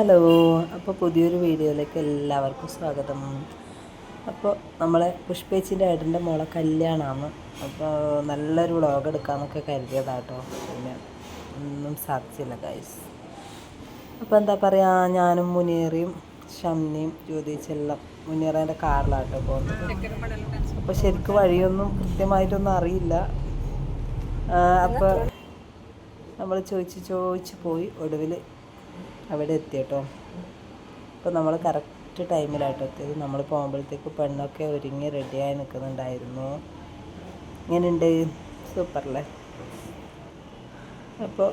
Hello, അപ്പോൾ പുതിയൊരു വീഡിയോയിലേക്ക് എല്ലാവർക്കും സ്വാഗതം. അപ്പോൾ നമ്മളെ പുഷ്പേച്ചിൻ്റെ ഏട്ടൻ്റെ മോളെ കല്യാണമാണ്. അപ്പോൾ നല്ലൊരു വ്ളോഗ് എടുക്കാമെന്നൊക്കെ കരുതിയതാട്ടോ. പിന്നെ ഒന്നും സാധിച്ചില്ല ഗൈസ്. അപ്പോൾ എന്താ പറയുക, ഞാനും മുനീറയും ഷംനയും ജ്യോതിച്ചെല്ലാം മുനീറേൻ്റെ കാറിലാട്ടോ പോകുന്നത്. അപ്പോൾ ശരിക്കും വഴിയൊന്നും കൃത്യമായിട്ടൊന്നും അറിയില്ല. അപ്പോൾ നമ്മൾ ചോദിച്ച് പോയി ഒടുവിൽ അവിടെ എത്തിയിട്ടോ. അപ്പോൾ നമ്മൾ കറക്റ്റ് ടൈമിലായിട്ട് എത്തിയത്. നമ്മൾ പോകുമ്പോഴത്തേക്ക് പെണ്ണൊക്കെ ഒരുങ്ങി റെഡിയായി നിൽക്കുന്നുണ്ടായിരുന്നു. ഇങ്ങനെയുണ്ട്, സൂപ്പറല്ലേ? അപ്പോൾ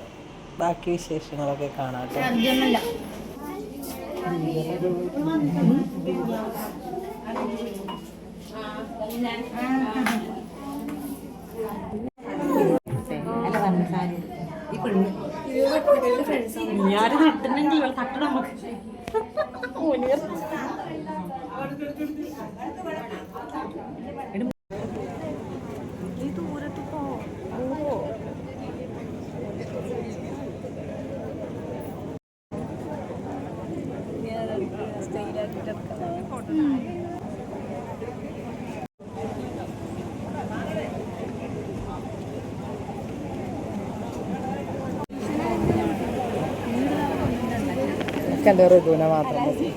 ബാക്കി വിശേഷങ്ങളൊക്കെ കാണാം കേട്ടോ. ഞാൻ തട്ടുന്നെങ്കിൽ തട്ടണം നമുക്ക്. ഈ ദൂരത്ത് പോ. എൻ്റെ ഋതുവിനെ മാത്രം മതി.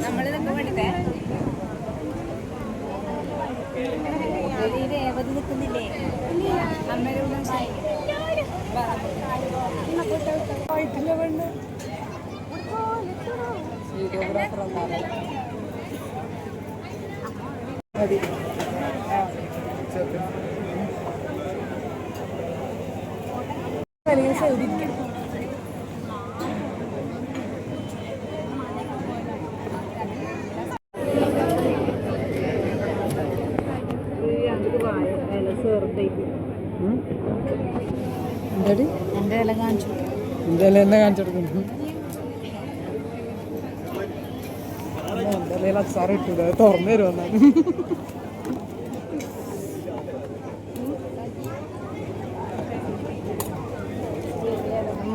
നമ്മളിതൊക്കെ വേണ്ടേ രേവതി നിൽക്കുന്നില്ലേ? അമ്മയുടെ പെണ്ണ് വീഡിയോഗ്രാഫർ ഒന്നാണ്. മതി. എൻ്റെ ഇല കാണിച്ചു, എൻ്റെ ഇല തന്നെ കാണിച്ചു കൊടുക്കുന്നു. എൻ്റെ അച്ചാറ് കിട്ടൂല, തുറന്നു തരുമെന്നാണ്.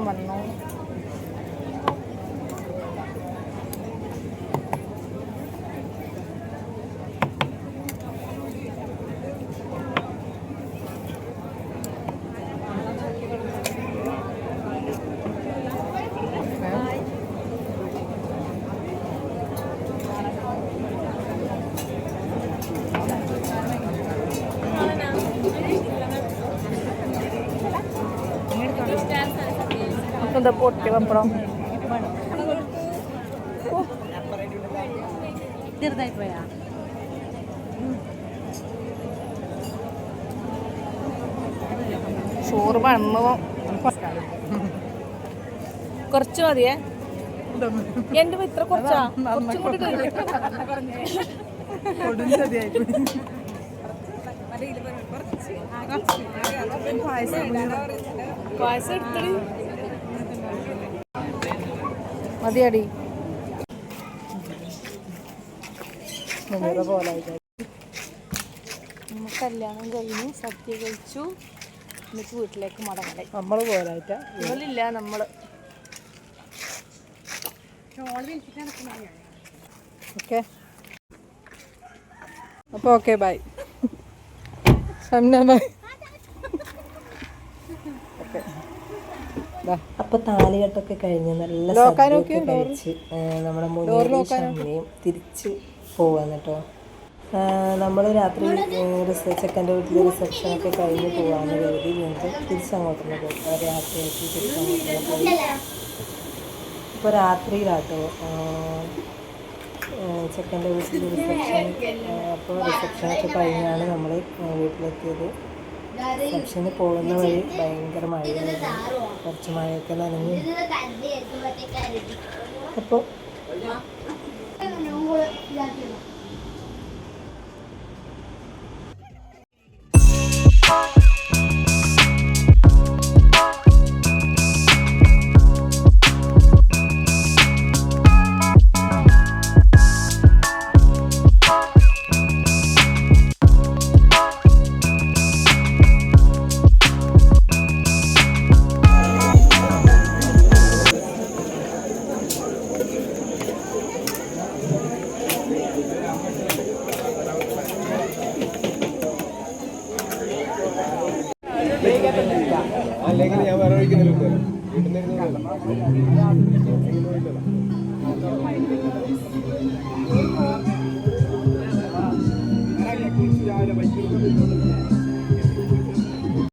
വന്നോ പൊട്ടി പപ്പടം ചെറുതായി പോയാ. ചോറ് വണ്ണോ കുറച്ച് മതിയേ. എന്റെ ഇത്ര കുറച്ചാ പായസം എടുത്തടി മതിയടി. കല്യാണം കഴിഞ്ഞു, സദ്യ കഴിച്ചു, എന്നിട്ട് വീട്ടിലേക്ക് മടങ്ങലായി. നമ്മൾ പോലായിട്ടാ ഇവളില്ല. നമ്മള് ഓക്കെ. അപ്പോൾ ഓക്കെ, ബൈ. ബൈ. അപ്പോൾ താലികെട്ടൊക്കെ കഴിഞ്ഞ് നല്ല സദ്യയൊക്കെ കഴിച്ച് നമ്മുടെ മുന്നേറിയും ഷമ്മിയും തിരിച്ച് പോവാന്ന് കേട്ടോ. നമ്മൾ രാത്രി ചെക്കൻ്റെ വീട്ടിൽ റിസപ്ഷനൊക്കെ കഴിഞ്ഞ് പോകാമെന്ന് കരുതി വീണ്ടും തിരിച്ചങ്ങോട്ടൊന്ന് പോയി. രാത്രിയായിട്ട് തിരിച്ചങ്ങോട്ടൊന്ന് പോയി. ഇപ്പോൾ രാത്രിയിലാട്ടോ ചെക്കൻ്റെ വീട്ടിൽ റിസപ്ഷൻ. അപ്പോൾ റിസപ്ഷനൊക്കെ കഴിഞ്ഞാണ് നമ്മൾ വീട്ടിലെത്തിയത്. റിസപ്ഷന് പോകുന്ന വഴി ഭയങ്കര മഴയായിരുന്നു. കുറച്ച് മഴയൊക്കെ നനഞ്ഞു. അപ്പോൾ അല്ലെങ്കിൽ ഞാൻ വേറെ ഒഴിക്കുന്നില്ല വീട്ടിൽ നിന്ന്